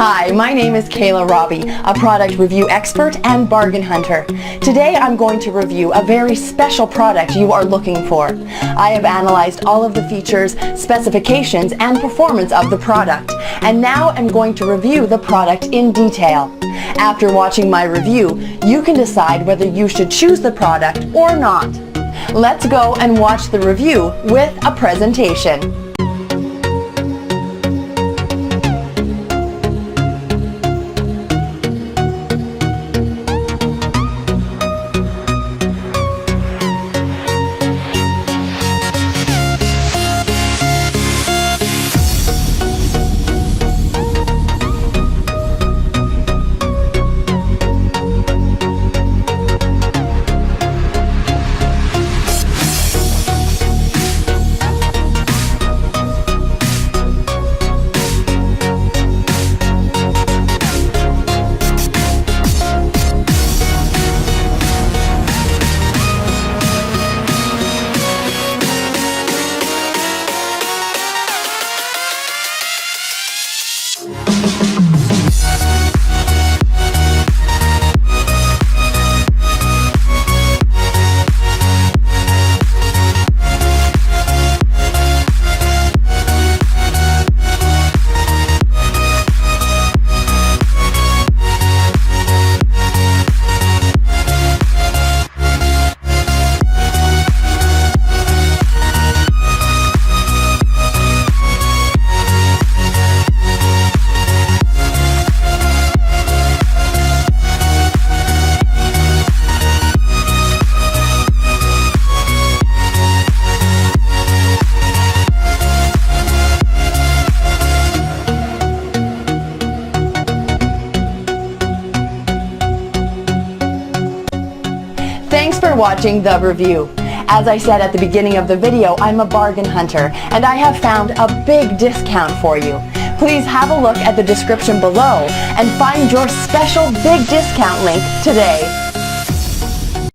Hi, my name is Kayla Robbie, a product review expert and bargain hunter. Today I'm going to review a very special product you are looking for. I have analyzed all of the features, specifications, and performance of the product, and now I'm going to review the product in detail. After watching my review, you can decide whether you should choose the product or not. Let's go and watch the review with a presentation. Thanks for watching the review. As I said at the beginning of the video, I'm a bargain hunter, and I have found a big discount for you. Please have a look at the description below and find your special big discount link today.